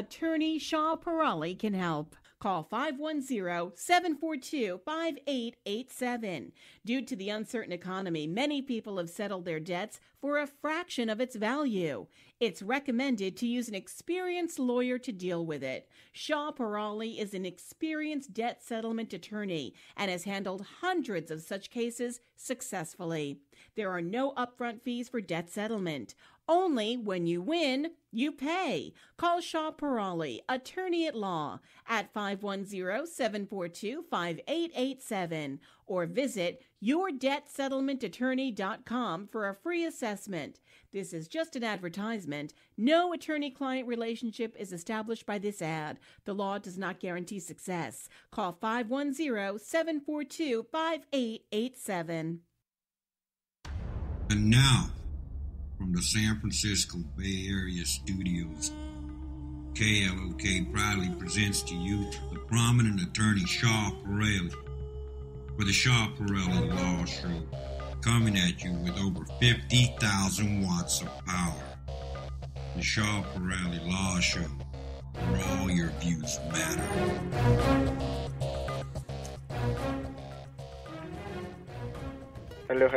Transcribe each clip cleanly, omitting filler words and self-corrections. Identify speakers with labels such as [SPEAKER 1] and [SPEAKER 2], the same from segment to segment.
[SPEAKER 1] Attorney Shaw Parali can help. Call 510-742-5887. Due to the uncertain economy, many people have settled their debts for a fraction of its value. It's recommended to use an experienced lawyer to deal with it. Shaw Parali is an experienced debt settlement attorney and has handled hundreds of such cases successfully. There are no upfront fees for debt settlement. Only when you win, you pay. Call Shaw Parali, attorney at law, at 510-742-5887 or visit yourdebtsettlementattorney.com for a free assessment. This is just an advertisement. No attorney-client relationship is established by this ad. The law does not guarantee success. Call 510-742-5887.
[SPEAKER 2] And now, from the San Francisco Bay Area studios, KLOK proudly presents to you the prominent attorney Shaw Parali for the Shaw Parali Law Show, coming at you with over 50,000 watts of power. The Shaw Parali Law Show, where all your views matter.
[SPEAKER 3] Hello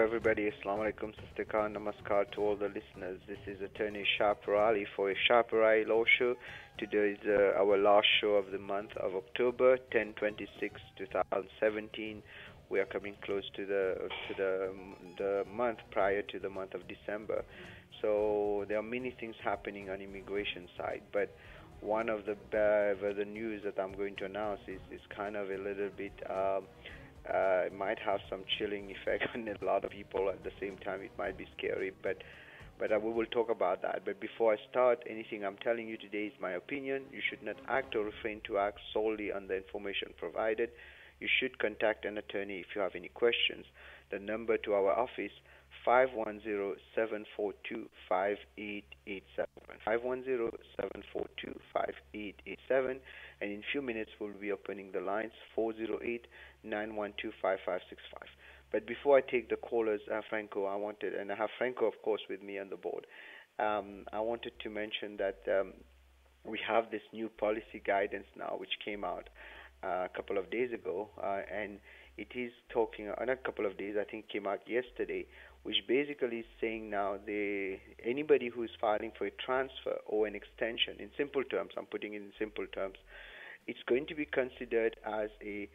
[SPEAKER 3] everybody. Assalamu alaikum, Sistikar, namaskar to all the listeners. This is attorney Shaw Parali for a Shaw Parali Law Show. Today is our last show of the month of October, 10/26, 2017. We are coming close to the month prior to the month of December. So there are many things happening on immigration side, but one of the news that I'm going to announce is kind of a little bit it might have some chilling effect on a lot of people. At the same time, it might be scary, but we will talk about that. But before I start, anything I'm telling you today is my opinion. You should not act or refrain to act solely on the information provided. You should contact an attorney if you have any questions. The number to our office, 510-742-5887. 510-742-5887. And in a few minutes, we'll be opening the lines, 408-912-5565. But before I take the callers, Franco, and I have Franco, of course, with me on the board. I wanted to mention that we have this new policy guidance now, which came out a couple of days ago, and it is talking, not a couple of days, I think it came out yesterday, which basically is saying now anybody who is filing for a transfer or an extension, in simple terms, I'm putting it in simple terms, it's going to be considered as a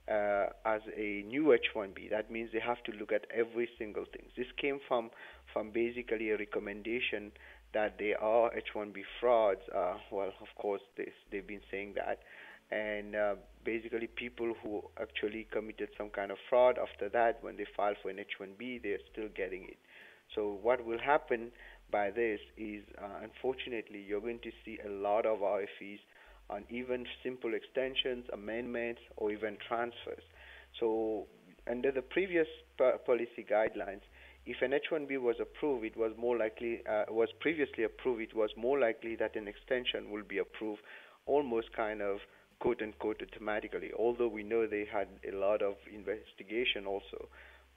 [SPEAKER 3] new H-1B. That means they have to look at every single thing. This came from basically a recommendation that there are H-1B frauds. Well, of course, they've been saying that. And basically people who actually committed some kind of fraud after that, when they file for an H-1B, they're still getting it. So what will happen by this is, unfortunately, you're going to see a lot of RFEs on even simple extensions, amendments, or even transfers. So under the previous policy guidelines, if an H-1B was approved, it was more likely, was previously approved, it was more likely that an extension will be approved almost kind of quote-unquote automatically, although we know they had a lot of investigation also.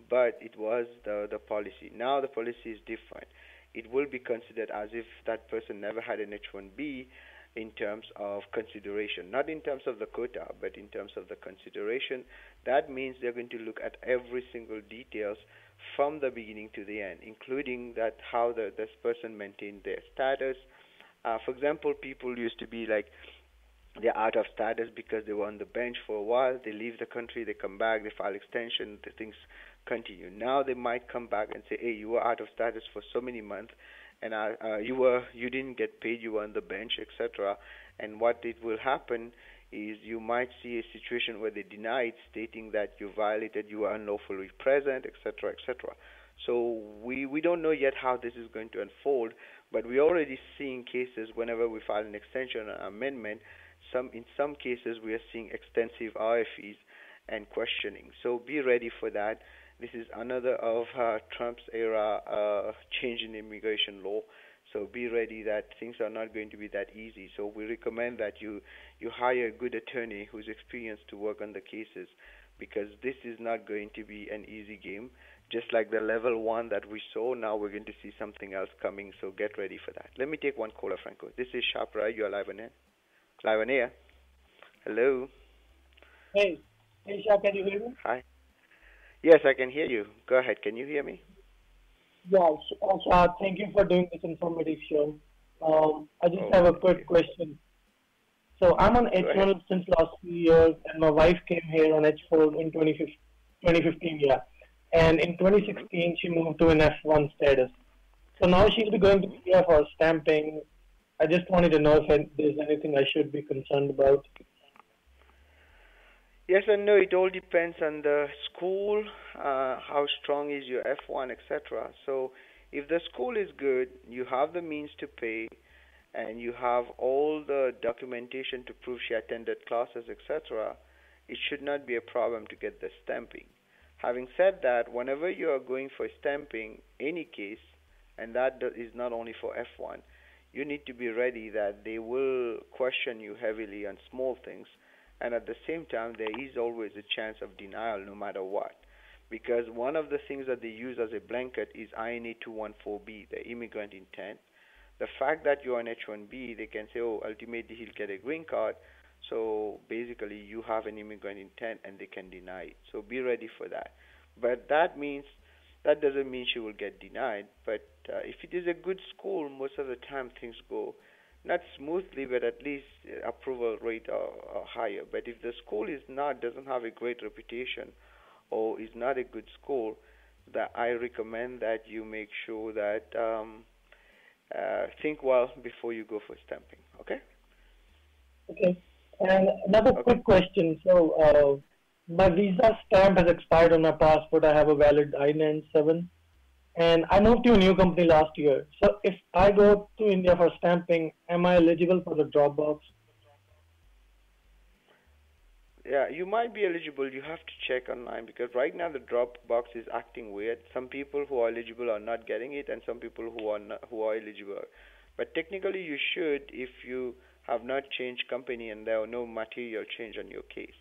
[SPEAKER 3] But it was the policy. Now the policy is different. It will be considered as if that person never had an H-1B in terms of consideration, not in terms of the quota, but in terms of the consideration. That means they're going to look at every single details from the beginning to the end, including that how this person maintained their status. For example, people used to be like, they're out of status because they were on the bench for a while. They leave the country, they come back, they file extension, the things continue. Now they might come back and say, hey, you were out of status for so many months, and you didn't get paid, you were on the bench, etc. And what it will happen is you might see a situation where they deny it, stating that you violated, you were unlawfully present, etc., etc. So we don't know yet how this is going to unfold, but we're already seeing cases whenever we file an extension or amendment. In some cases, we are seeing extensive RFEs and questioning. So be ready for that. This is another of Trump's era change in immigration law. So be ready that things are not going to be that easy. So we recommend that you hire a good attorney who's experienced to work on the cases, because this is not going to be an easy game. Just like the level 1 that we saw, now we're going to see something else coming, so get ready for that. Let me take one caller, Franco. This is Sharp, you're live on air. Live on air. Hello.
[SPEAKER 4] Hey, Shah, can you hear me?
[SPEAKER 3] Hi. Yes, I can hear you. Go ahead. Can you hear me?
[SPEAKER 4] Yeah, Shah, thank you for doing this informative show. I just have a quick question. So I'm on H1 since last few years, and my wife came here on H4 in 2015, yeah. And in 2016, she moved to an F1 status. So now she'll be going to India for stamping. I just wanted to know if there's anything I should be concerned about.
[SPEAKER 3] Yes and no. It all depends on the school, how strong is your F1, etc. So if the school is good, you have the means to pay, and you have all the documentation to prove she attended classes, etc., it should not be a problem to get the stamping. Having said that, whenever you are going for stamping, any case, and that is not only for F1, you need to be ready that they will question you heavily on small things, and at the same time, there is always a chance of denial no matter what. Because one of the things that they use as a blanket is INA 214B, the immigrant intent. The fact that you're on H1B, they can say, oh, ultimately he'll get a green card, so basically you have an immigrant intent, and they can deny it. So be ready for that. But that doesn't mean she will get denied. But if it is a good school, most of the time things go not smoothly, but at least approval rate are higher. But if the school doesn't have a great reputation, or is not a good school, that I recommend that you make sure that think well before you go for stamping. Okay?
[SPEAKER 4] Okay. And another quick question. So my visa stamp has expired on my passport. I have a valid I-97. And I moved to a new company last year. So if I go to India for stamping, am I eligible for the drop box?
[SPEAKER 3] Yeah, you might be eligible. You have to check online, because right now the drop box is acting weird. Some people who are eligible are not getting it, and some people who are eligible. But technically, you should if you have not changed company and there are no material change on your case.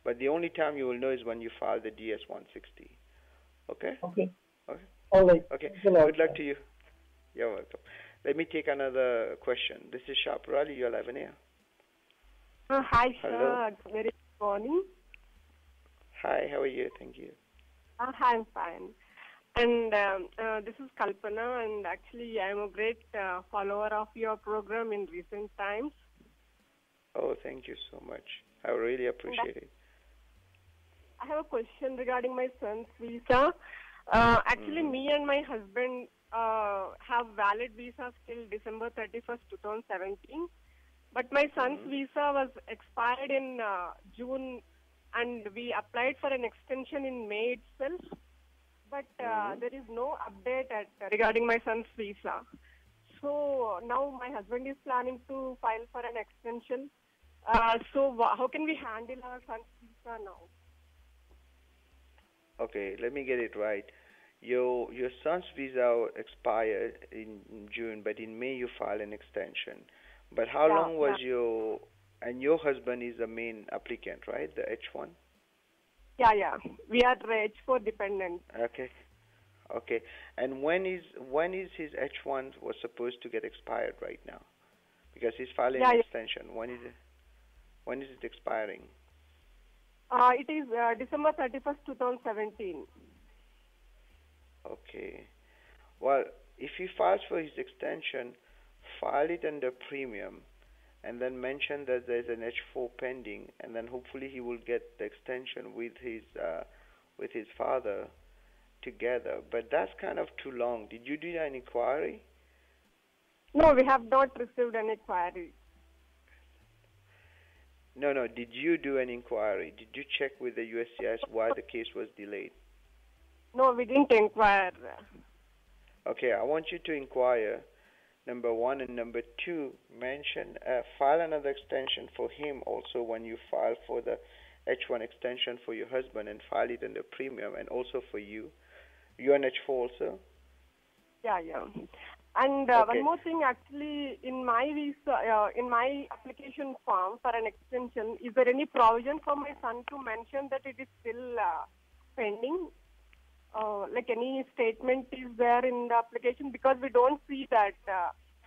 [SPEAKER 3] But the only time you will know is when you file the DS 160. Okay?
[SPEAKER 4] Okay.
[SPEAKER 3] Okay.
[SPEAKER 4] All right.
[SPEAKER 3] Okay. Good luck to you. You're welcome. Let me take another question. This is Sharp Raleigh. You're live on air.
[SPEAKER 5] Hi,
[SPEAKER 3] Hello.
[SPEAKER 5] sir. Very good morning.
[SPEAKER 3] Hi, how are you? Thank you.
[SPEAKER 5] Hi, I'm fine. And this is Kalpana, and actually I'm a great follower of your program in recent times.
[SPEAKER 3] Oh, thank you so much. I really appreciate it.
[SPEAKER 5] I have a question regarding my son's visa. Actually, me and my husband have valid visas till December 31st, 2017. But my son's visa was expired in June, and we applied for an extension in May itself. But there is no update regarding my son's visa. So now my husband is planning to file for an extension. So how can we handle our son's visa now?
[SPEAKER 3] Okay, let me get it right. Your son's visa expired in June, but in May you filed an extension. But how long was and your husband is the main applicant, right? The H1?
[SPEAKER 5] Yeah. We are H4 dependent.
[SPEAKER 3] Okay. And when is his H1 was supposed to get expired right now? Because he's filing an extension. When is it expiring?
[SPEAKER 5] It is December 31st, 2017.
[SPEAKER 3] Okay. Well, if he files for his extension, file it under premium, and then mention that there's an H4 pending, and then hopefully he will get the extension with his father together. But that's kind of too long. Did you do an inquiry?
[SPEAKER 5] No, we have not received an inquiry.
[SPEAKER 3] No. Did you do an inquiry? Did you check with the USCIS why the case was delayed?
[SPEAKER 5] No, we didn't inquire.
[SPEAKER 3] Okay, I want you to inquire, number one, and number two, file another extension for him also when you file for the H1 extension for your husband, and file it under premium, and also for you. You're on H4 also?
[SPEAKER 5] Yeah. And one more thing, actually, in my visa, in my application form for an extension, is there any provision for my son to mention that it is still pending? like any statement is there in the application? Because we don't see that.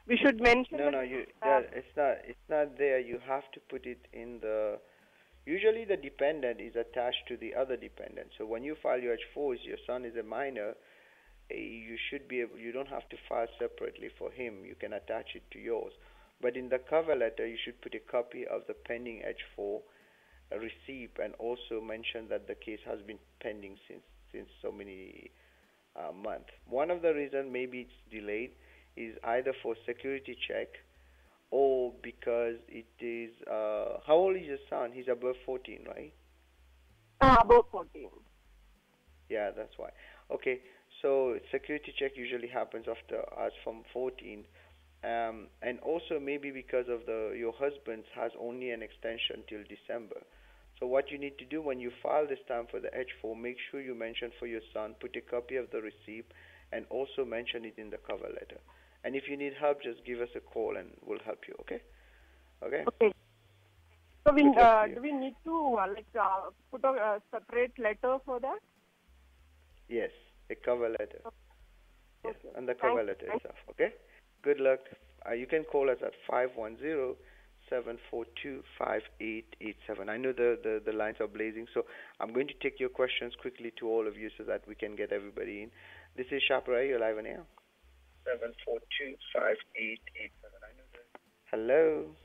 [SPEAKER 5] We should mention.
[SPEAKER 3] No, it's not there. You have to put it in the. Usually, the dependent is attached to the other dependent. So when you file your H4, your son is a minor. You should be able. You don't have to file separately for him. You can attach it to yours. But in the cover letter, you should put a copy of the pending H4 receipt and also mention that the case has been pending since so many months. One of the reasons maybe it's delayed is either for security check or because it is. How old is your son? He's above 14, right?
[SPEAKER 5] Above 14.
[SPEAKER 3] Yeah, that's why. Okay, so security check usually happens after us from 14. And also maybe because of your husband has only an extension till December. So what you need to do when you file this time for the H4, make sure you mention for your son, put a copy of the receipt, and also mention it in the cover letter. And if you need help, just give us a call and we'll help you. Okay? Okay.
[SPEAKER 5] Okay. So do we need to put a separate letter for that?
[SPEAKER 3] Yes, a cover letter.
[SPEAKER 5] Okay.
[SPEAKER 3] Yes, and the cover letter itself. Okay. Good luck. You can call us at 510-742-5887. I know the lines are blazing, so I'm going to take your questions quickly to all of you so that we can get everybody in. This is Shaprai. You're live on air. 742-5887. Hello.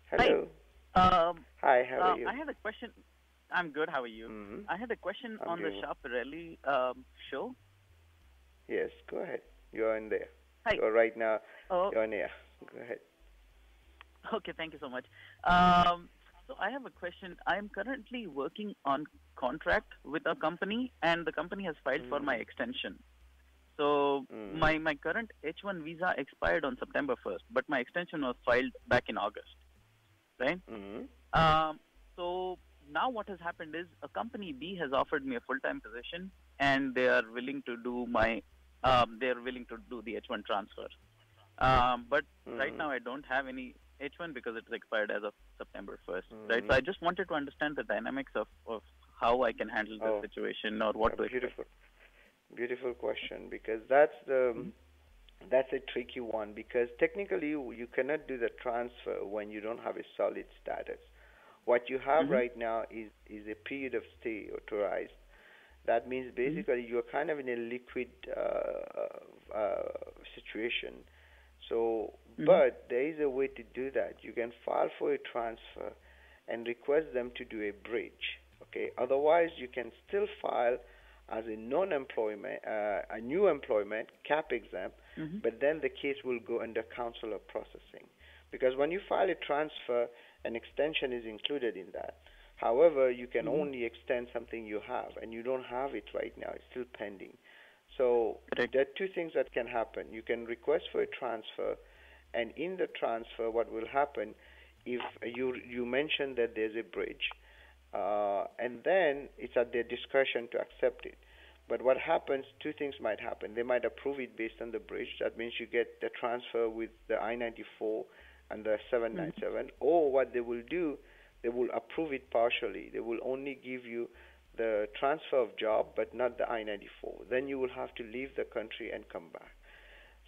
[SPEAKER 3] Hello.
[SPEAKER 6] Hi.
[SPEAKER 3] Hi, how are you?
[SPEAKER 6] I had a question. I'm good. How are you?
[SPEAKER 3] Mm-hmm.
[SPEAKER 6] I had a question on the Sharparelli show.
[SPEAKER 3] Yes, go ahead. You're in there.
[SPEAKER 6] Hi.
[SPEAKER 3] You're right now. You're on air. Go ahead.
[SPEAKER 6] Okay, thank you so much. So I have a question. I am currently working on contract with a company, and the company has filed for my extension. So my current H1 visa expired on September 1st, but my extension was filed back in August, right? So now what has happened is a company B has offered me a full-time position, and they are willing to do the H1 transfer. But right now I don't have any H1 because it's expired as of September 1st, right? So I just wanted to understand the dynamics of how I can handle the situation or what to expect.
[SPEAKER 3] Beautiful question, because that's a tricky one, because technically you cannot do the transfer when you don't have a solid status. What you have right now is a period of stay authorized. That means basically you're kind of in a liquid situation. So, but there is a way to do that. You can file for a transfer and request them to do a bridge. Okay. Otherwise, you can still file as a non-employment, a new employment, cap exempt, but then the case will go under consular processing. Because when you file a transfer, an extension is included in that. However, you can only extend something you have, and you don't have it right now. It's still pending. So there are two things that can happen. You can request for a transfer, and in the transfer, what will happen if you mention that there's a bridge, and then it's at their discretion to accept it. But what happens, two things might happen. They might approve it based on the bridge. That means you get the transfer with the I-94 and the 797. Or what they will do, they will approve it partially. They will only give you the transfer of job, but not the I-94. Then you will have to leave the country and come back.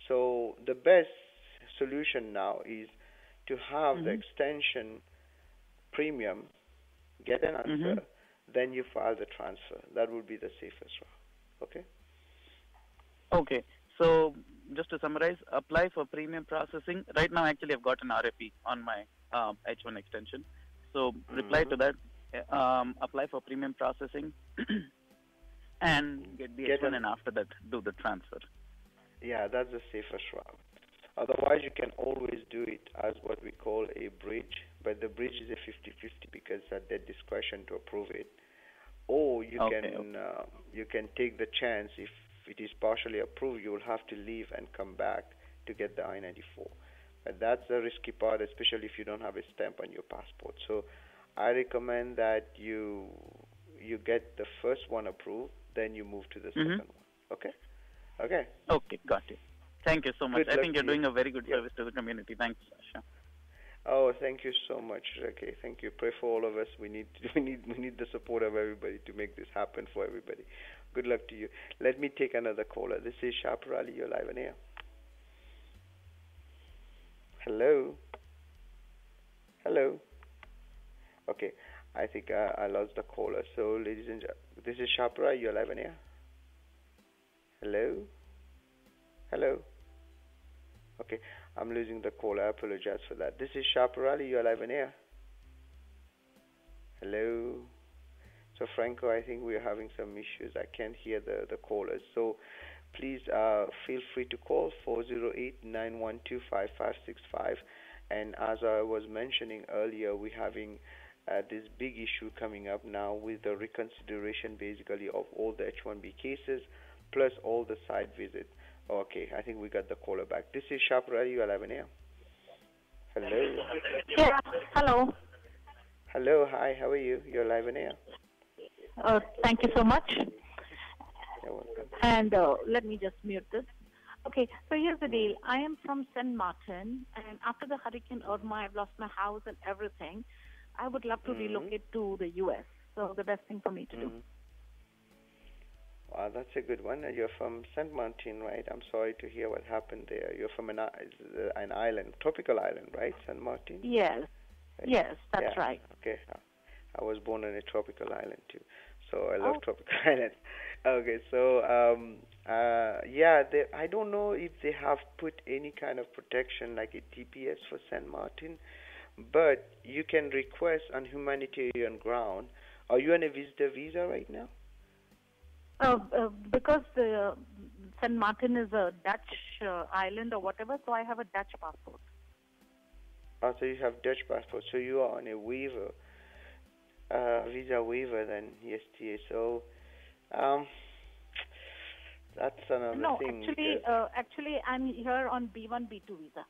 [SPEAKER 3] So the best solution now is to have the extension premium, get an answer, then you file the transfer. That would be the safest route. Okay?
[SPEAKER 6] Okay. So just to summarize, apply for premium processing. Right now, actually, I've got an RFP on my H1 extension. So reply to that, apply for premium processing, and get the H1, and after that, do the transfer.
[SPEAKER 3] Yeah, that's the safest route. Otherwise, you can always do it as what we call a bridge, but the bridge is a 50-50 because at their discretion to approve it. Or you can take the chance, if it is partially approved, you will have to leave and come back to get the I-94. But that's the risky part, especially if you don't have a stamp on your passport. So I recommend that you get the first one approved, then you move to the second one. Okay? Okay.
[SPEAKER 6] Okay, got it. Thank you so much. I think you're doing a very good service to the community. Thanks, Sasha.
[SPEAKER 3] Oh, thank you so much, okay. Thank you. Pray for all of us. We need the support of everybody to make this happen for everybody. Good luck to you. Let me take another caller. This is Shaparali. You're live on air. Hello. Hello. Okay, I think I lost the caller. So, ladies and gentlemen, this is Shapra. You're live on air. Hello? Hello? Okay, I'm losing the caller. I apologize for that. This is Shapra. You're live on air. Hello? So, Franco, I think we're having some issues. I can't hear the callers. So, please feel free to call 408-912-5565. And as I was mentioning earlier, we're having this big issue coming up now with the reconsideration basically of all the H-1B cases plus all the site visits. Okay, I think we got the caller back. This is Shapra. You are live on air. Hello.
[SPEAKER 7] Yeah, hello.
[SPEAKER 3] Hello, hi, how are you? You're live on air.
[SPEAKER 7] Thank you so much.
[SPEAKER 3] You're welcome.
[SPEAKER 7] And let me just mute this. Okay, so here's the deal. I am from St. Martin, and after the Hurricane Irma, I've lost my house and everything. I would love to relocate to the U.S. So the best thing for me to do.
[SPEAKER 3] Wow, that's a good one. You're from St. Martin, right? I'm sorry to hear what happened there. You're from an island, tropical island, right? St. Martin?
[SPEAKER 7] Yes.
[SPEAKER 3] Right.
[SPEAKER 7] Yes, that's right.
[SPEAKER 3] Okay. I was born on a tropical island too, so I love tropical islands. Okay, so I don't know if they have put any kind of protection like a TPS for St. Martin, but you can request on humanitarian ground. Are you on a visitor visa right now?
[SPEAKER 7] Because St. Martin is a Dutch island or whatever, so I have a Dutch passport.
[SPEAKER 3] Oh, so you have Dutch passport, so you are on a waiver. Visa waiver then, ESTA. So that's another thing.
[SPEAKER 7] No, actually, I'm here on B1, B2 visa.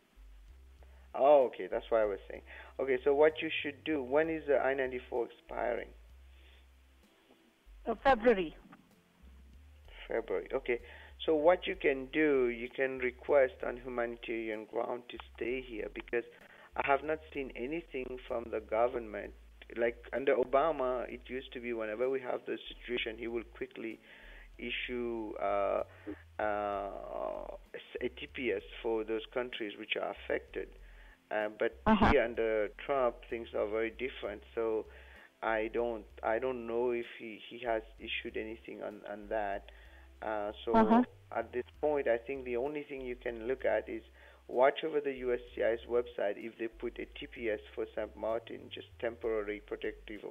[SPEAKER 3] Oh, okay, that's what I was saying. Okay, so what you should do, when is the I-94 expiring?
[SPEAKER 7] February.
[SPEAKER 3] Okay, so what you can do, you can request on humanitarian ground to stay here, because I have not seen anything from the government. Like under Obama, it used to be whenever we have the situation, he will quickly issue a TPS for those countries which are affected. But here under Trump, things are very different. So I don't know if he has issued anything on that. So at this point, I think the only thing you can look at is watch over the USCIS website if they put a TPS for St. Martin, just temporary protective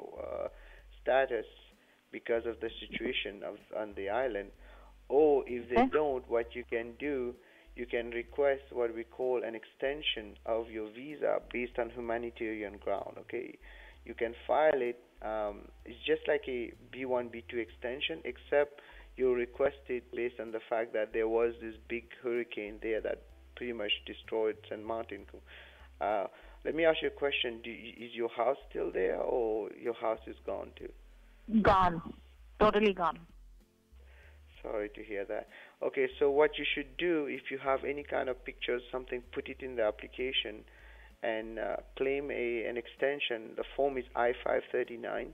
[SPEAKER 3] status because of the situation on the island. Or if they don't, what you can do, you can request what we call an extension of your visa based on humanitarian ground. Okay, you can file it. It's just like a B1, B2 extension, except you request it based on the fact that there was this big hurricane there that pretty much destroyed St. Martin. Let me ask you a question. Is your house still there, or your house is gone too?
[SPEAKER 7] Gone. Totally gone.
[SPEAKER 3] Sorry to hear that. Okay, so what you should do, if you have any kind of pictures, something, put it in the application and claim an extension. The form is I-539,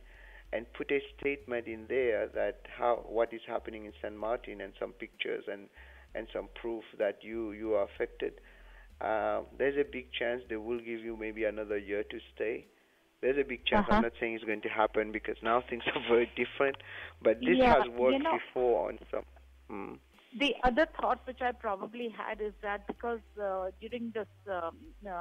[SPEAKER 3] and put a statement in there that what is happening in St. Martin, and some pictures and some proof that you are affected. There's a big chance they will give you maybe another year to stay. There's a big chance. I'm not saying it's going to happen because now things are very different, but this has worked before on some.
[SPEAKER 7] The other thought which I probably had is that because during this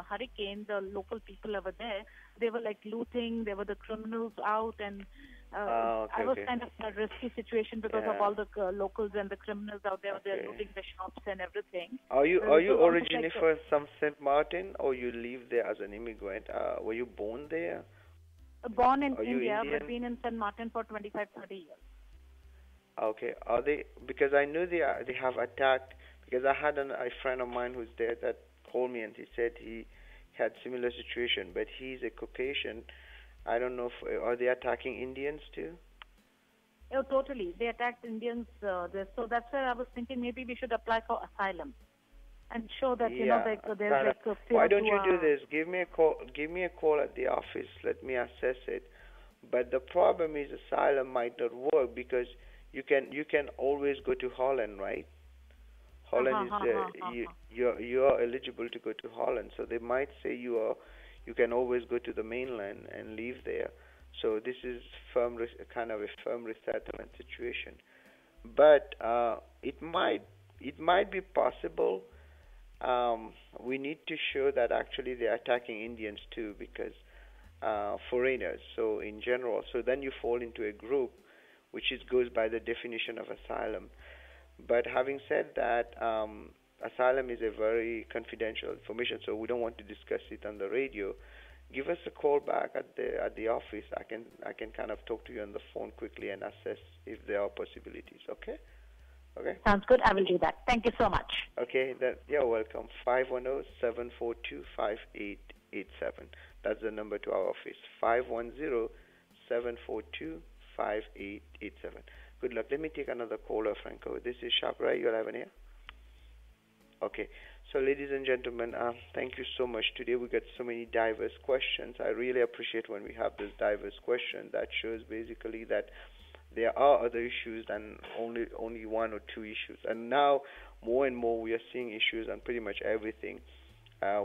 [SPEAKER 7] hurricane, the local people over there, they were like looting, there were the criminals out, and I was kind of in a risky situation because of all the locals and the criminals out there. They're looting the shops and everything.
[SPEAKER 3] Are you originally from St. Martin, or you live there as an immigrant? Were you born there?
[SPEAKER 7] Born in India, but been in St. Martin for 25, 30 years.
[SPEAKER 3] Okay, are they? Because I knew they have attacked. Because I had a friend of mine who's there that called me and he said he had similar situation, but he's a Caucasian. I don't know if are they attacking Indians too?
[SPEAKER 7] Oh, totally. They attacked Indians there. So that's where I was thinking maybe we should apply for asylum and show that there's like a fear.
[SPEAKER 3] Why don't you do this? Give me a call. Give me a call at the office. Let me assess it. But the problem is asylum might not work because you can always go to Holland, right? Holland is you are eligible to go to Holland, so they might say you can always go to the mainland and live there. So this is kind of a firm resettlement situation, but it might be possible. We need to show that actually they're attacking Indians too, because foreigners. So in general, so then you fall into a group which goes by the definition of asylum. But having said that, asylum is a very confidential information, so we don't want to discuss it on the radio. Give us a call back at the office. I can kind of talk to you on the phone quickly and assess if there are possibilities. Okay. Okay.
[SPEAKER 7] Sounds good. I will do that. Thank you so much.
[SPEAKER 3] Okay. You're welcome. 510-742-5887. That's the number to our office. 510-742-5887. Good luck. Let me take another caller, Franco. This is Shapra. You're live on air. Okay. So, ladies and gentlemen, thank you so much. Today we got so many diverse questions. I really appreciate when we have this diverse question. That shows basically that there are other issues than only one or two issues. And now, more and more, we are seeing issues on pretty much everything.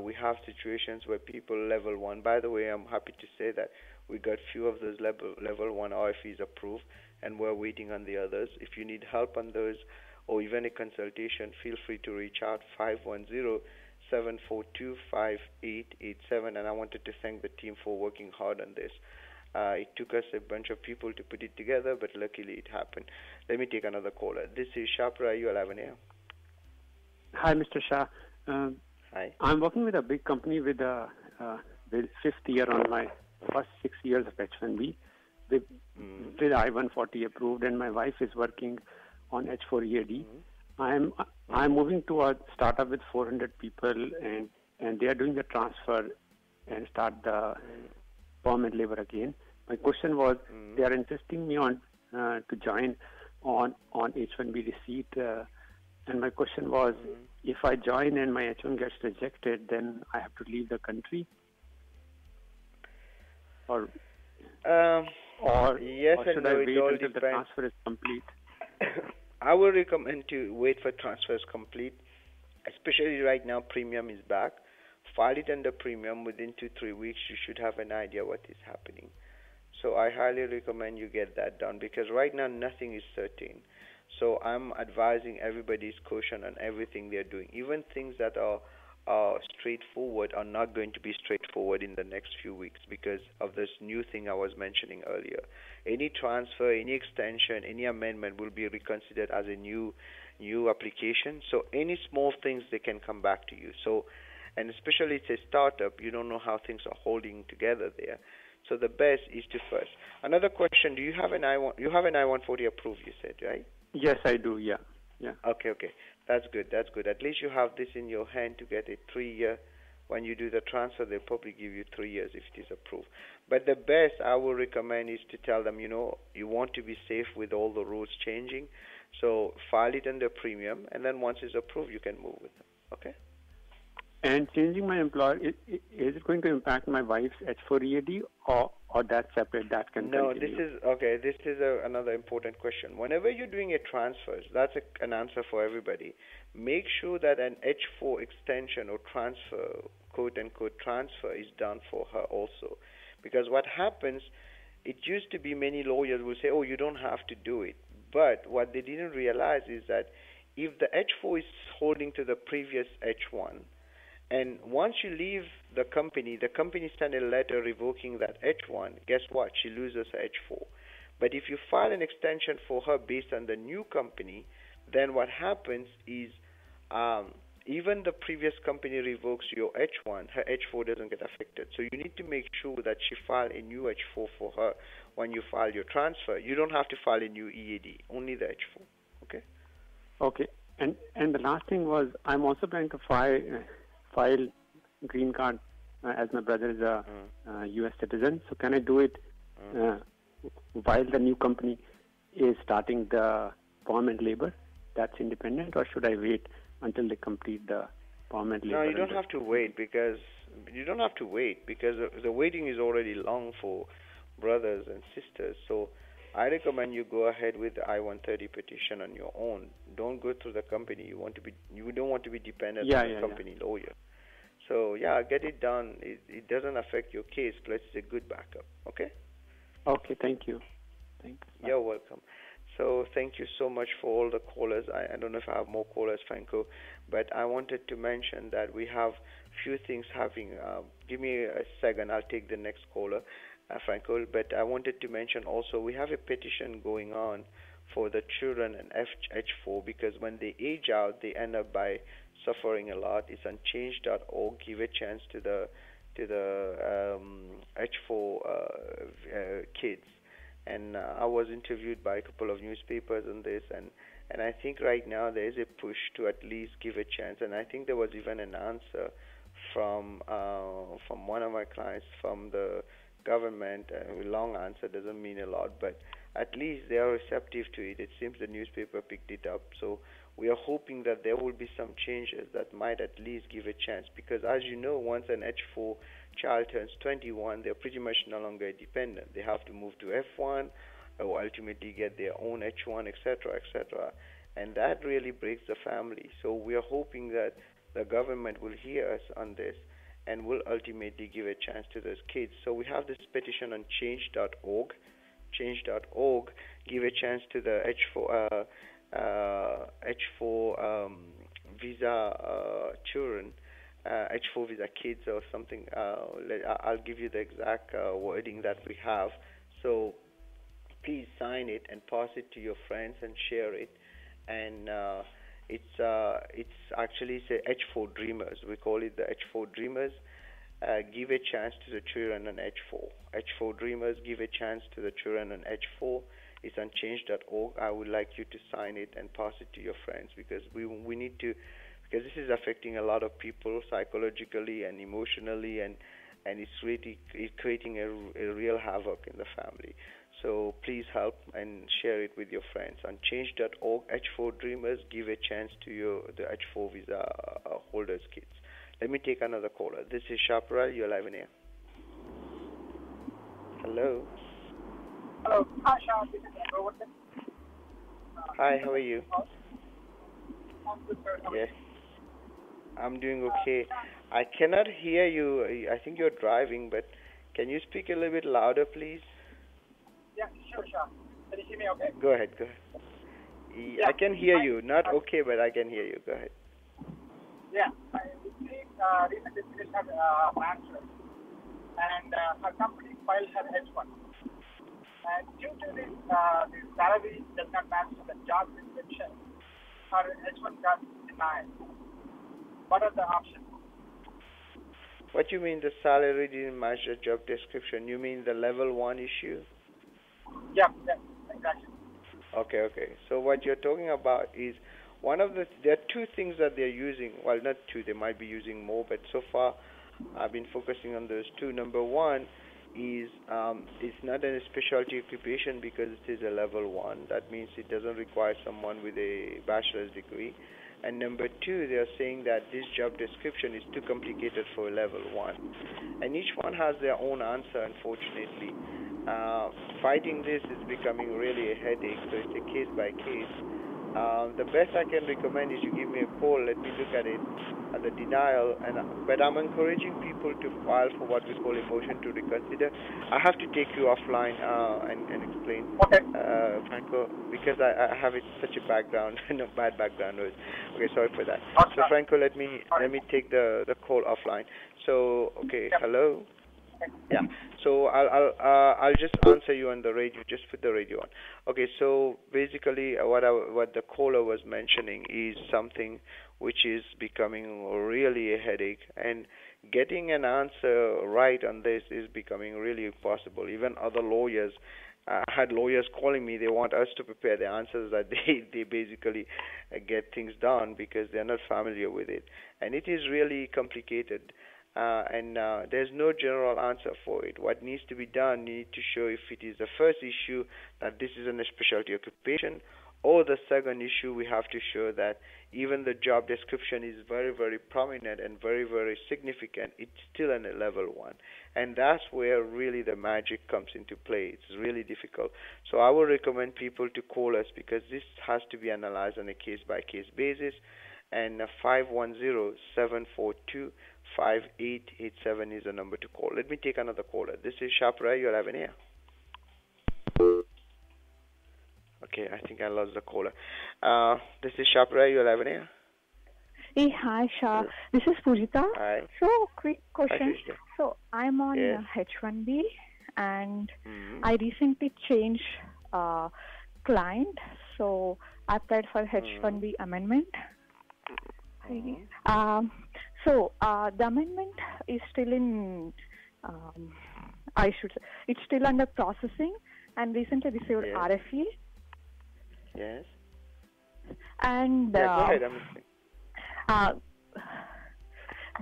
[SPEAKER 3] We have situations where people level one. By the way, I'm happy to say that we got few of those level one RFEs approved, and we're waiting on the others. If you need help on those, or even a consultation, feel free to reach out, 510-742-5887. And I wanted to thank the team for working hard on this. It took us a bunch of people to put it together, but luckily it happened. Let me take another caller. This is Shapra. You are live on air.
[SPEAKER 8] Hi, Mr. Shah.
[SPEAKER 3] Hi.
[SPEAKER 8] I'm working with a big company with fifth year on my first 6 years of H-1B with I-140 approved, and my wife is working on H-4 EAD. I'm moving to a startup with 400 people, and they are doing the transfer and start the permanent labor again. My question was, they are insisting me on to join on H-1B receipt, and my question was, if I join and my H-1 gets rejected, then I have to leave the country, or
[SPEAKER 3] yes
[SPEAKER 8] or
[SPEAKER 3] and
[SPEAKER 8] should
[SPEAKER 3] no,
[SPEAKER 8] I
[SPEAKER 3] it
[SPEAKER 8] wait
[SPEAKER 3] all
[SPEAKER 8] until the
[SPEAKER 3] depends.
[SPEAKER 8] transfer is complete?
[SPEAKER 3] I would recommend to wait for transfers complete, especially right now. Premium is back. File it under premium. Within 2-3 weeks, you should have an idea what is happening. So I highly recommend you get that done, because right now nothing is certain. So I'm advising everybody's caution on everything they're doing. Even things that are straightforward are not going to be straightforward in the next few weeks because of this new thing I was mentioning earlier. Any transfer, any extension, any amendment will be reconsidered as a new application. So any small things, they can come back to you. So, and especially it's a startup, you don't know how things are holding together there. So the best is to first. Another question: do you have an You have an I-140 approved? You said, right?
[SPEAKER 8] Yes, I do. Yeah.
[SPEAKER 3] Okay. That's good. At least you have this in your hand to get a 3-year. When you do the transfer, they'll probably give you 3 years if it is approved. But the best I would recommend is to tell them, you want to be safe with all the rules changing. So file it under premium, and then once it's approved, you can move with them. Okay?
[SPEAKER 8] And changing my employer, is it going to impact my wife's H-4 EAD, or that's separate, that can
[SPEAKER 3] No,
[SPEAKER 8] continue?
[SPEAKER 3] This is another important question. Whenever you're doing a transfer, that's an answer for everybody. Make sure that an H-4 extension or transfer, quote-unquote transfer, is done for her also. Because what happens, it used to be many lawyers will say, oh, you don't have to do it. But what they didn't realize is that if the H-4 is holding to the previous H-1, and once you leave the company sends a letter revoking that H-1, guess what? She loses her H-4. But if you file an extension for her based on the new company, then what happens is even the previous company revokes your H-1, her H-4 doesn't get affected. So you need to make sure that she file a new H-4 for her when you file your transfer. You don't have to file a new EAD, only the H-4. Okay?
[SPEAKER 8] Okay. And the last thing was, I'm also planning to file green card as my brother is a U.S. citizen. So can I do it while the new company is starting the permanent labor? That's independent, or should I wait until they complete the permanent labor?
[SPEAKER 3] No, you don't have to wait because the waiting is already long for brothers and sisters. So I recommend you go ahead with the I-130 petition on your own. Don't go through the company. You don't want to be dependent on the company lawyer. So yeah, get it done. It doesn't affect your case, plus it's a good backup. Okay?
[SPEAKER 8] Okay, thank you. Thanks.
[SPEAKER 3] You're welcome. So thank you so much for all the callers. I don't know if I have more callers, Franco, but I wanted to mention that we have few things happening. Give me a second. I'll take the next caller, Franco. But I wanted to mention also we have a petition going on for the children in H4 because when they age out, they end up by suffering a lot. It's on change.org. Give a chance to the H4 kids. And I was interviewed by a couple of newspapers on this, and I think right now there is a push to at least give a chance. And I think there was even an answer from one of my clients from the government. A long answer doesn't mean a lot, but at least they are receptive to it. It seems the newspaper picked it up. So we are hoping that there will be some changes that might at least give a chance. Because as you know, once an H4 child turns 21, they're pretty much no longer dependent. They have to move to F1 or ultimately get their own H1, etc., etc. And that really breaks the family. So we are hoping that the government will hear us on this and will ultimately give a chance to those kids. So we have this petition on change.org. Change.org. Give a chance to the H4 visa children. H4 visa kids or something. I'll give you the exact wording that we have. So please sign it and pass it to your friends and share it. And it's actually H4 Dreamers. We call it the H4 Dreamers. Give a chance to the children on H4. H4 Dreamers, give a chance to the children on H4. It's on change.org. I would like you to sign it and pass it to your friends because we need to. Because this is affecting a lot of people psychologically and emotionally, and it's really creating a real havoc in the family. So please help and share it with your friends. On change.org, H4 Dreamers, give a chance to the H4 visa holders kids. Let me take another caller. This is Chaparral. You're live in air. Hello.
[SPEAKER 9] Hello. Hi, Sean. This is Andrew.
[SPEAKER 3] Hi, how are you?
[SPEAKER 9] I'm good, sir.
[SPEAKER 3] Yes. I'm doing okay. I cannot hear you. I think you're driving, but can you speak a little bit louder, please?
[SPEAKER 9] Yeah, sure. Can you hear me okay?
[SPEAKER 3] Go ahead. I can hear you. Not okay, but I can hear you. Go ahead.
[SPEAKER 9] Yeah. I recently finished her master's, and her company filed her H1. And due to this, the salary does not match the job description, her H1 got denied. What are the options?
[SPEAKER 3] What you mean the salary didn't match the job description? You mean the level 1 issue?
[SPEAKER 9] Yeah, exactly.
[SPEAKER 3] Okay. So what you're talking about is there are two things that they're using. Well, not two, they might be using more, but so far I've been focusing on those two. Number one is it's not a specialty occupation because it is a level 1. That means it doesn't require someone with a bachelor's degree. And number two, they are saying that this job description is too complicated for a level 1. And each one has their own answer, unfortunately. Fighting this is becoming really a headache, so it's a case by case. The best I can recommend is you give me a call, let me look at it, at the denial, but I'm encouraging people to file for what we call a motion to reconsider. I have to take you offline and explain, Franco, because I have such a background, bad background noise. Okay, sorry for that. So Franco, let me take the call offline. So hello. Yeah. So I'll just answer you on the radio. Just put the radio on. Okay. So basically, what the caller was mentioning is something which is becoming really a headache, and getting an answer right on this is becoming really impossible. Even other lawyers. I had lawyers calling me. They want us to prepare the answers that they basically get things done because they're not familiar with it, and it is really complicated. And there's no general answer for it. What needs to be done, you need to show if it is the first issue that this is a specialty occupation, Or the second issue, we have to show that even the job description is very, very prominent and very, very significant, it's still in a level 1. And that's where really the magic comes into play. It's really difficult. So I would recommend people to call us, because this has to be analyzed on a case-by-case basis. And 510-742-5887 is the number to call. Let me take another caller. This is Shapra. You're having here. Okay, I think I lost the caller. This is Shapra. You're having here.
[SPEAKER 10] Hey, hi, Shah. This is Pujita.
[SPEAKER 3] Hi.
[SPEAKER 10] So, quick question.
[SPEAKER 3] Hi,
[SPEAKER 10] so, I'm on
[SPEAKER 3] yes.
[SPEAKER 10] H1B, and I recently changed client. So, I applied for H1B amendment. So, the amendment is still in, it's still under processing, and recently received RFE.
[SPEAKER 3] Yes.
[SPEAKER 10] And
[SPEAKER 3] go ahead, I'm listening.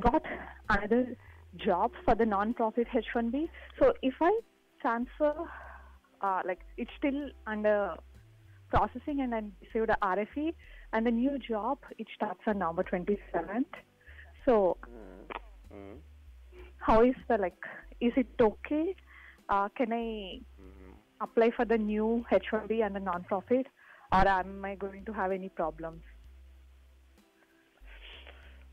[SPEAKER 10] Got another job for the non-profit H1B. So if I transfer, it's still under processing, and I received a RFE, and the new job, it starts on November 27th. So how is is it okay? Can I apply for the new H1B and the non-profit, or am I going to have any problems?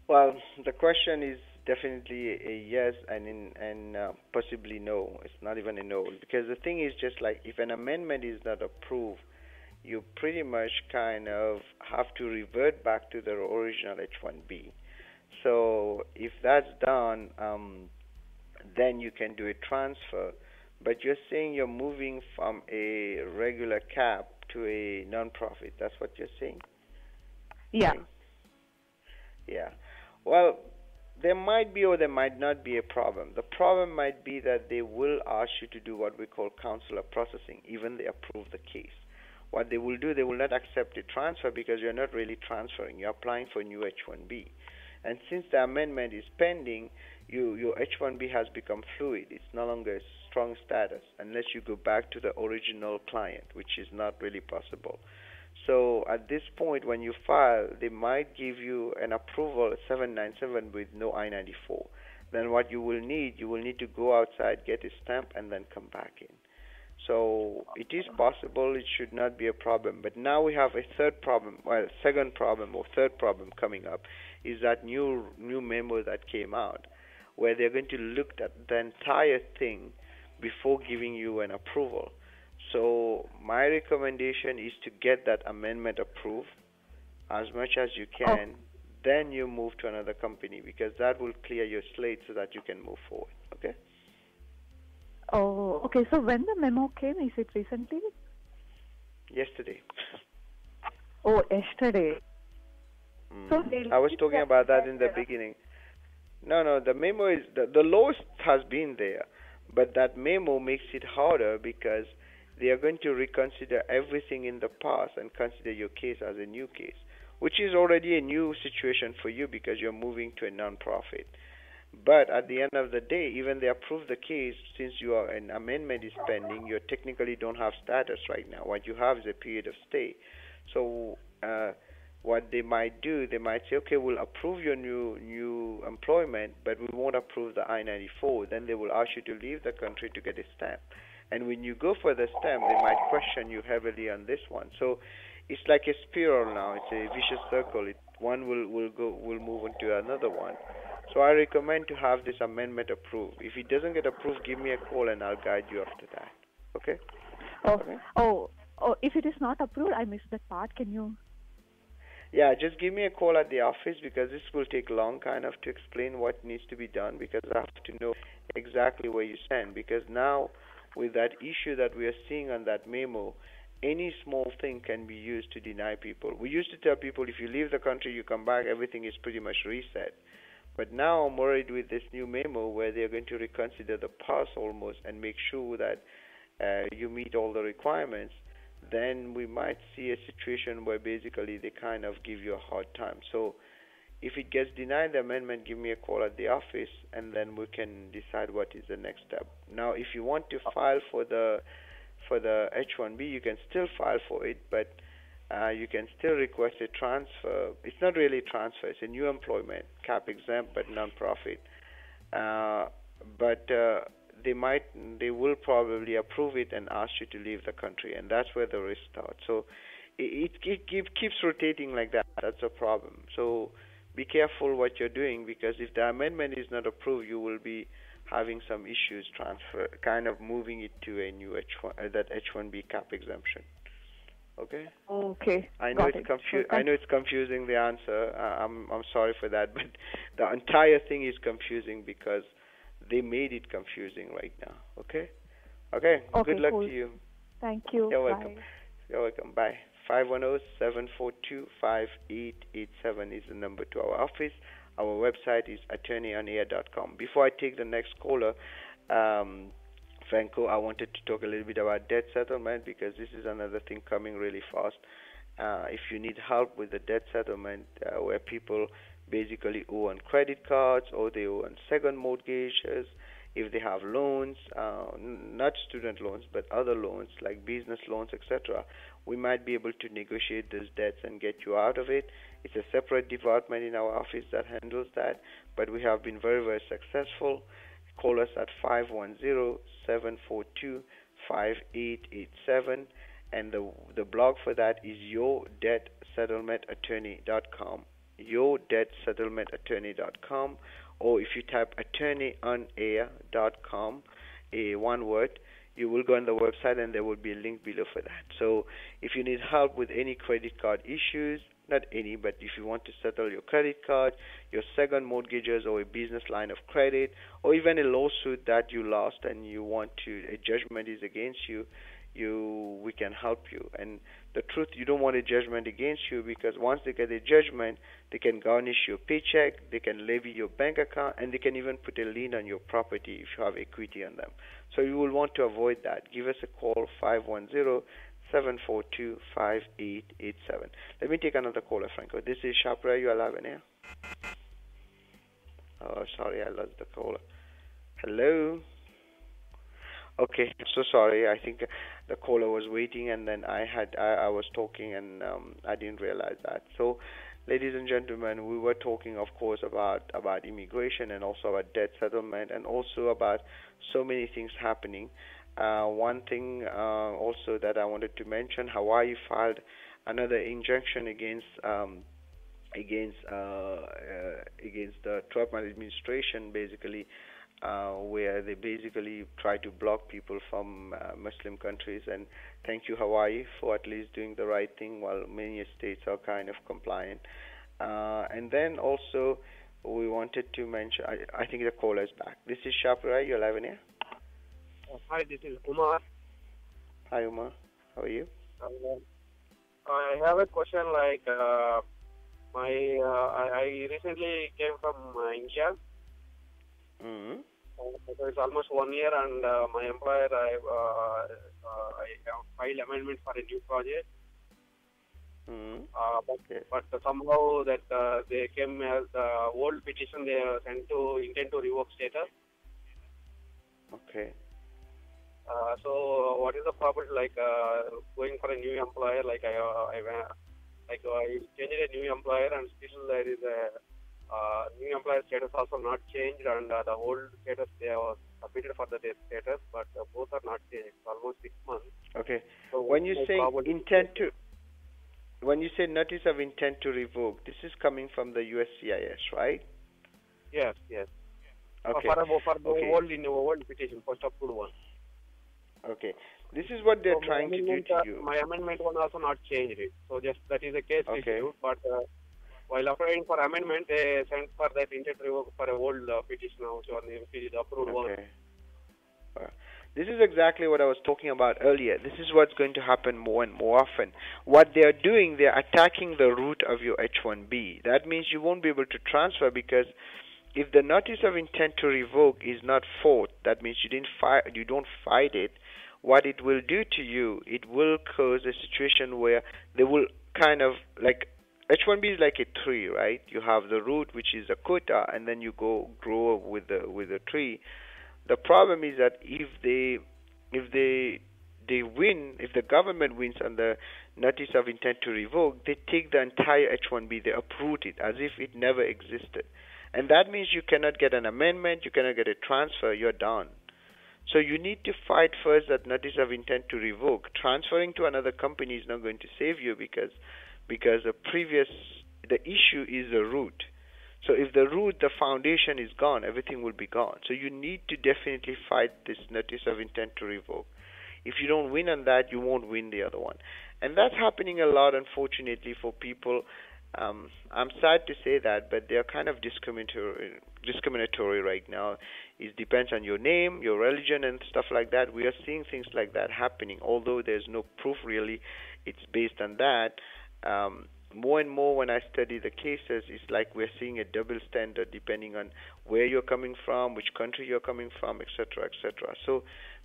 [SPEAKER 3] Well, the question is definitely a yes and possibly no. It's not even a no, because the thing is just like if an amendment is not approved, you pretty much kind of have to revert back to the original H1B. So if that's done, then you can do a transfer. But you're saying you're moving from a regular cap to a non-profit. That's what you're saying?
[SPEAKER 10] Yeah.
[SPEAKER 3] Right? Yeah. Well, there might be or there might not be a problem. The problem might be that they will ask you to do what we call counselor processing, even they approve the case. What they will do, they will not accept a transfer because you're not really transferring. You're applying for a new H1B. And since the amendment is pending, your H1B has become fluid. It's no longer a strong status unless you go back to the original client, which is not really possible. So at this point, when you file, they might give you an approval 797 with no I-94. Then what you will need to go outside, get a stamp, and then come back in. So it is possible. It should not be a problem. But now we have a third problem, second problem or third problem coming up, is that new memo that came out, where they're going to look at the entire thing before giving you an approval. So my recommendation is to get that amendment approved as much as you can. Then you move to another company, because that will clear your slate so that you can move forward. Okay?
[SPEAKER 10] Oh, okay. So when the memo came, is it recently?
[SPEAKER 3] Yesterday.
[SPEAKER 10] Oh, yesterday. So
[SPEAKER 3] I was talking about that in the beginning. No, the memo is, the law has been there, but that memo makes it harder because they are going to reconsider everything in the past and consider your case as a new case, which is already a new situation for you because you're moving to a non-profit. But at the end of the day, even they approve the case, since an amendment is pending, you technically don't have status right now. What you have is a period of stay. So what they might do, they might say, okay, we'll approve your new employment, but we won't approve the I-94. Then they will ask you to leave the country to get a stamp. And when you go for the stamp, they might question you heavily on this one. So it's like a spiral now. It's a vicious circle. One will move on to another one. So I recommend to have this amendment approved. If it doesn't get approved, give me a call and I'll guide you after that. Okay?
[SPEAKER 10] Oh, if it is not approved, I missed that part. Can you?
[SPEAKER 3] Yeah, just give me a call at the office, because this will take long kind of to explain what needs to be done, because I have to know exactly where you stand. Because now, with that issue that we are seeing on that memo, any small thing can be used to deny people. We used to tell people, if you leave the country, you come back, everything is pretty much reset. But now I'm worried with this new memo where they're going to reconsider the past almost and make sure that you meet all the requirements. Then we might see a situation where basically they kind of give you a hard time. So if it gets denied the amendment, give me a call at the office, and then we can decide what is the next step. Now, if you want to file for the H1B, you can still file for it, but you can still request a transfer. It's not really a transfer; it's a new employment, cap exempt but non-profit. But they will probably approve it and ask you to leave the country, and that's where the risk starts. So it keeps rotating like that. That's a problem. So be careful what you're doing, because if the amendment is not approved, you will be having some issues kind of moving it to a new H1 that H1B cap exemption. Okay.
[SPEAKER 10] Okay.
[SPEAKER 3] I know it's confusing, the answer. I'm sorry for that, but the entire thing is confusing because they made it confusing right now. Okay. Okay. Good luck to you.
[SPEAKER 10] Thank you.
[SPEAKER 3] You're welcome. You're welcome. Bye. 510-742-5887 is the number to our office. Our website is attorneyonair.com. Before I take the next caller, Franco, I wanted to talk a little bit about debt settlement, because this is another thing coming really fast. If you need help with the debt settlement, where people basically owe on credit cards or they owe on second mortgages, if they have loans, not student loans, but other loans like business loans, etc., we might be able to negotiate those debts and get you out of it. It's a separate department in our office that handles that, but we have been very, very successful. Call us at 510-742-5887, and the blog for that is yourdebtsettlementattorney.com, yourdebtsettlementattorney.com, or if you type attorneyonair.com, one word, you will go on the website and there will be a link below for that. So if you need help with any credit card issues, not any, but if you want to settle your credit card, your second mortgages, or a business line of credit, or even a lawsuit that you lost and you want a judgment is against you, we can help you. And the truth, you don't want a judgment against you, because once they get a judgment, they can garnish your paycheck, they can levy your bank account, and they can even put a lien on your property if you have equity on them. So you will want to avoid that. Give us a call, 510-742-5887. Let me take another caller, Franco. This is Shapra. You are live in here. Oh, sorry, I lost the caller. Hello. Okay, I'm so sorry. I think the caller was waiting, and then I was talking, and I didn't realize that. So, ladies and gentlemen, we were talking, of course, about immigration, and also about debt settlement, and also about so many things happening. One thing also that I wanted to mention: Hawaii filed another injunction against the Trump administration, basically, where they basically try to block people from Muslim countries. And thank you, Hawaii, for at least doing the right thing, while many states are kind of compliant. And then also, we wanted to mention, I think the caller is back. This is Shapra. You're live in here.
[SPEAKER 11] Hi, this is Umar.
[SPEAKER 3] Hi, Umar. How are you?
[SPEAKER 11] I have a question. Like, I recently came from India.
[SPEAKER 3] Mm-hmm.
[SPEAKER 11] So it's almost 1 year, and my employer, I filed amendment for a new project.
[SPEAKER 3] Mm-hmm.
[SPEAKER 11] But somehow that they came as the old petition, they sent to intent to revoke status.
[SPEAKER 3] Okay.
[SPEAKER 11] So what is the problem, like going for a new employer? Like I changed a new employer, and still there is a new employer status also not changed, and the old status they have submitted for the status, but both are not changed. It's almost 6 months.
[SPEAKER 3] Okay.
[SPEAKER 11] So
[SPEAKER 3] when you say when you say notice of intent to revoke, this is coming from the USCIS, right?
[SPEAKER 11] Yes.
[SPEAKER 3] Okay.
[SPEAKER 11] For the old petition, first approved one.
[SPEAKER 3] Okay. This is what they're trying to do to you.
[SPEAKER 11] My amendment one also not changed it. So just that is a case issue. But while applying for amendment, they sent for that intent to revoke for a old petition, which was the approved one.
[SPEAKER 3] This is exactly what I was talking about earlier. This is what's going to happen more and more often. What they're doing, they're attacking the root of your H-1B. That means you won't be able to transfer, because if the notice of intent to revoke is not fought, that means you don't fight it. What it will do to you, it will cause a situation where they will kind of, like, H-1B is like a tree, right? You have the root, which is a quota, and then you grow with the tree. The problem is that if they they win, if the government wins on the notice of intent to revoke, they take the entire H-1B, they uproot it as if it never existed. And that means you cannot get an amendment, you cannot get a transfer, you're done. So you need to fight first that notice of intent to revoke. Transferring to another company is not going to save you because the issue is the root. So if the root, the foundation is gone, everything will be gone. So you need to definitely fight this notice of intent to revoke. If you don't win on that, you won't win the other one. And that's happening a lot, unfortunately, for people. I'm sad to say that, but they're kind of discriminatory right now. It depends on your name, your religion, and stuff like that. We are seeing things like that happening, although there's no proof really. It's based on that. More and more when I study the cases, it's like we're seeing a double standard depending on where you're coming from, which country you're coming from, etc., etc. So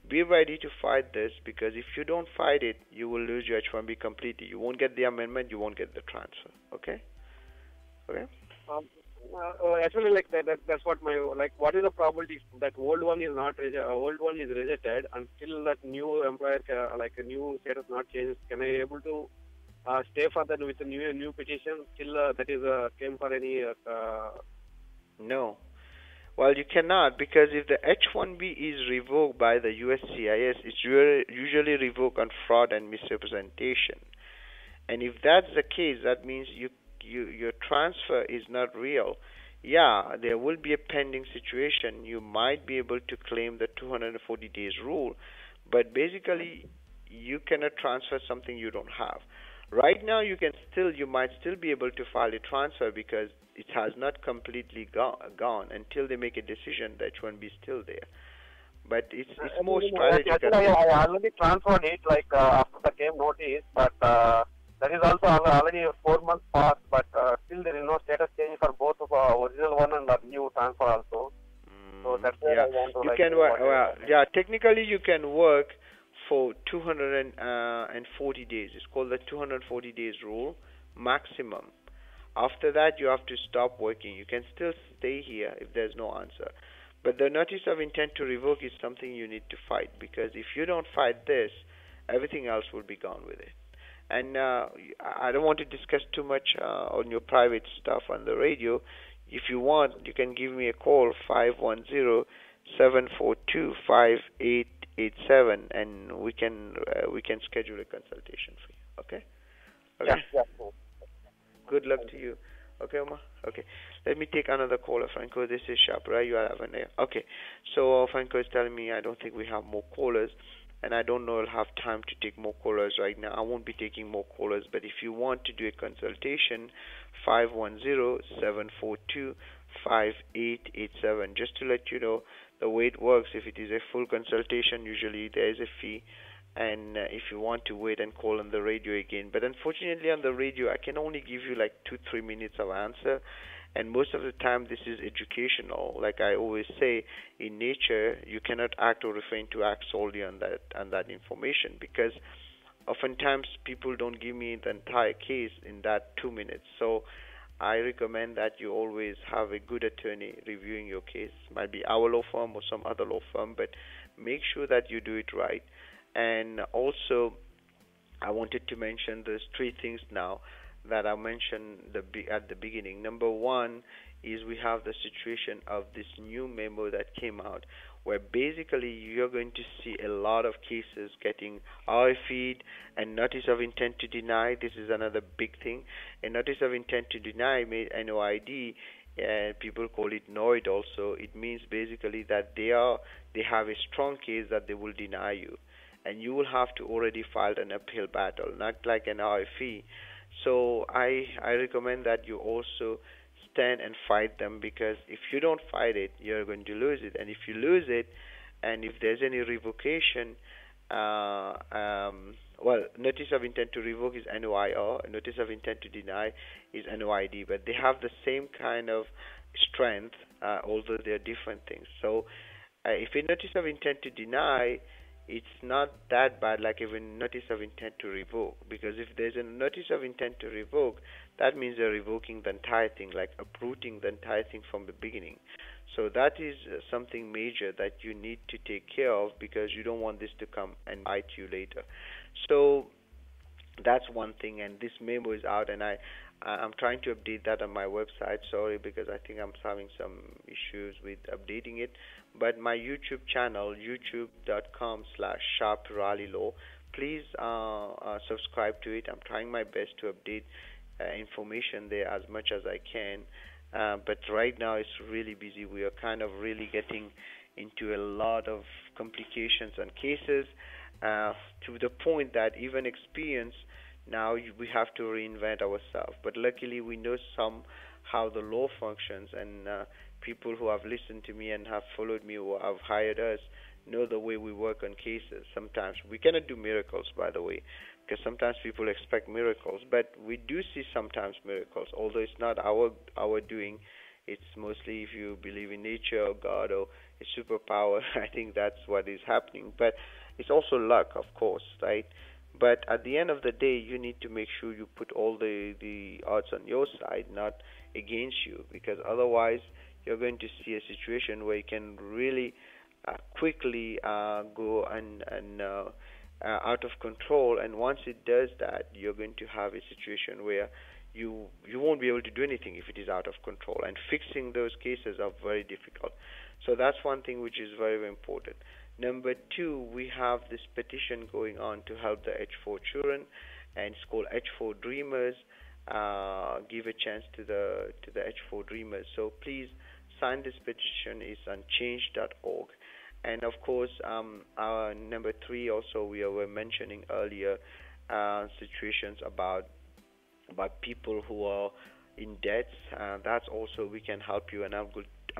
[SPEAKER 3] be ready to fight this, because if you don't fight it, you will lose your H-1B completely. You won't get the amendment, you won't get the transfer. Okay? Okay?
[SPEAKER 11] Actually, like that's what what is the probability that old one is rejected until that new employer, a new status not changed? Can I able to stay further with a new petition till that is came for any?
[SPEAKER 3] No. Well, you cannot, because if the H-1B is revoked by the USCIS, it's usually revoked on fraud and misrepresentation. And if that's the case, that means your transfer is not real. Yeah, there will be a pending situation. You might be able to claim the 240 days rule, but basically you cannot transfer something you don't have. Right now, you might still be able to file a transfer because it has not completely gone until they make a decision that H-1B is still there. But it's more strategic.
[SPEAKER 11] Actually, I already transferred it after the came notice, but that is also already 4 months past. But still there is no status change for both of original one and the new transfer also. So that's why I want to.
[SPEAKER 3] You can work. Technically you can work for 240 days. It's called the 240 days rule maximum. After that, you have to stop working. You can still stay here if there's no answer. But the notice of intent to revoke is something you need to fight, because if you don't fight this, everything else will be gone with it. And I don't want to discuss too much on your private stuff on the radio. If you want, you can give me a call, 510-742-5887, and we can schedule a consultation for you. Okay? Okay.
[SPEAKER 11] Yeah.
[SPEAKER 3] Good luck to you. Okay, Omar? Okay. Let me take another caller, Franco. This is Sharp, right? You are having there. Okay. So Franco is telling me I don't think we have more callers, and I don't know I'll have time to take more callers right now. I won't be taking more callers, but if you want to do a consultation, 510-742-5887. Just to let you know the way it works, if it is a full consultation, usually there is a fee. And if you want to wait and call on the radio again. But unfortunately on the radio, I can only give you like 2-3 minutes of answer. And most of the time this is educational. Like I always say, in nature, you cannot act or refrain to act solely on that information, because oftentimes people don't give me the entire case in that 2 minutes. So I recommend that you always have a good attorney reviewing your case. Might be our law firm or some other law firm, but make sure that you do it right. And also, I wanted to mention there's 3 things now that I mentioned at the beginning. Number 1 is we have the situation of this new memo that came out, where basically you're going to see a lot of cases getting RFE'd and notice of intent to deny. This is another big thing. A notice of intent to deny, NOID, people call it NOID also. It means basically that they have a strong case that they will deny you. And you will have to already file an uphill battle, not like an RFE. So I recommend that you also stand and fight them, because if you don't fight it, you're going to lose it. And if you lose it, and if there's any revocation, notice of intent to revoke is NOIR, notice of intent to deny is NOID, but they have the same kind of strength, although they're different things. So if a notice of intent to deny it's not that bad like a notice of intent to revoke, because if there's a notice of intent to revoke, that means they're revoking the entire thing, like uprooting the entire thing from the beginning. So that is something major that you need to take care of, because you don't want this to come and bite you later. So that's one thing, and this memo is out, and I'm trying to update that on my website. Sorry, because I think I'm having some issues with updating it. But my YouTube channel, youtube.com/sharprallylaw, please subscribe to it. I'm trying my best to update information there as much as I can. But right now it's really busy. We are kind of really getting into a lot of complications and cases, to the point that even experience, now we have to reinvent ourselves. But luckily we know how the law functions, and people who have listened to me and have followed me or have hired us know the way we work on cases. Sometimes we cannot do miracles, by the way, because sometimes people expect miracles, but we do see sometimes miracles, although it's not our doing. It's mostly if you believe in nature or God or a superpower. I think that's what is happening. But it's also luck, of course, right? But at the end of the day, you need to make sure you put all the odds on your side, not against you, because otherwise you're going to see a situation where you can really quickly go and out of control. And once it does that, you're going to have a situation where you won't be able to do anything if it is out of control. And fixing those cases are very difficult. So that's one thing which is very, very important. Number two, we have this petition going on to help the H4 children, and it's called H4 Dreamers. Give a chance to the H4 Dreamers. So please sign this petition. It's on change.org. And of course, our number three also, we were mentioning earlier situations about people who are in debts. That's also, we can help you, and I'm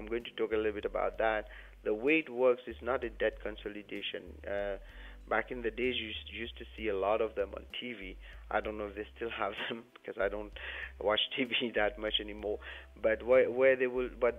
[SPEAKER 3] going to talk a little bit about that. The way it works is not a debt consolidation. Back in the days, you used to see a lot of them on TV. I don't know if they still have them, because I don't watch TV that much anymore. But what they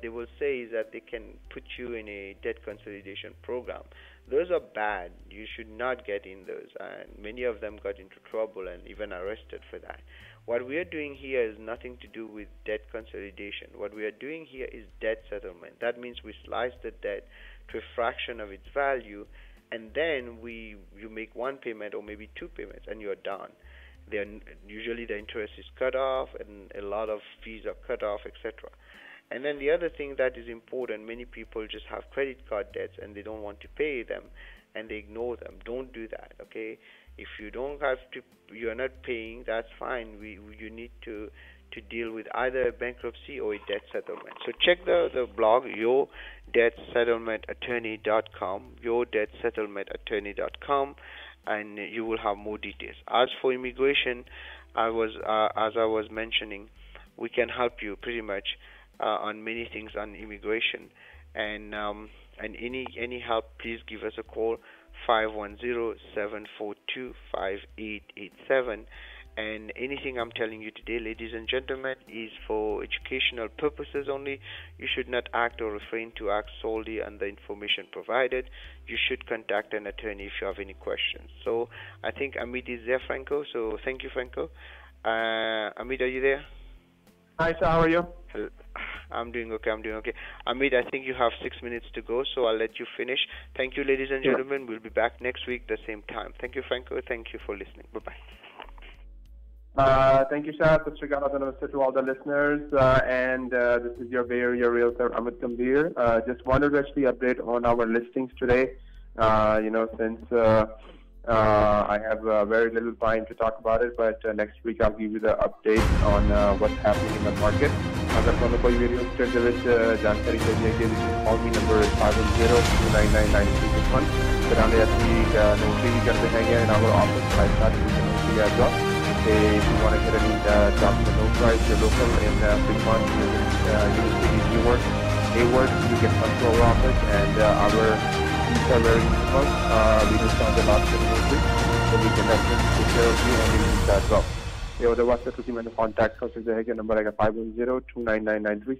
[SPEAKER 3] will say is that they can put you in a debt consolidation program. Those are bad. You should not get in those. And many of them got into trouble and even arrested for that. What we are doing here is nothing to do with debt consolidation. What we are doing here is debt settlement. That means we slice the debt to a fraction of its value, and then you make one payment or maybe two payments, and you're done. Usually the interest is cut off, and a lot of fees are cut off, etc. And then the other thing that is important, many people just have credit card debts and they don't want to pay them, and they ignore them. Don't do that, okay? If you don't have to, you are not paying, that's fine. You need to deal with either a bankruptcy or a debt settlement. So check the blog, yourdebtsettlementattorney.com, yourdebtsettlementattorney.com, and you will have more details. As for immigration, as I was mentioning, we can help you pretty much on many things on immigration, and any help, please give us a call, 510-742-5887. And anything I'm telling you today, ladies and gentlemen, is for educational purposes only. You should not act or refrain to act solely on the information provided. You should contact an attorney if you have any questions. So I think Amit is there, Franco. So thank you, Franco. Amit, are you there?
[SPEAKER 12] Hi, sir. How are you?
[SPEAKER 3] I'm doing okay. Amit, I think you have 6 minutes to go, so I'll let you finish. Thank you, ladies and gentlemen. We'll be back next week the same time. Thank you, Franco. Thank you for listening. Bye-bye.
[SPEAKER 12] Thank you, Shah. Srikanth, and namaste to all the listeners. This is your Bay Area Realtor, Amit Gambhir. Just wanted to actually update on our listings today. Since I have very little time to talk about it, but next week I'll give you the update on what's happening in the market. अगर आपको कोई video state के विच जानकारी चाहिए कि call मी number 510-299-9361. फिर हमने अपनी नोटरी भी करते हैं in our office 5 as well. If you want to get any jobs for no price, you're local in Fremont, University, Newark, Hayward, you can come to our office, and our fees are very minimal. We just found the last notary, so we can definitely take care of you and you need that job. ये उधर वास्ते तुसी मैंने contact कर सकते हैं कि number है 510-299-9361.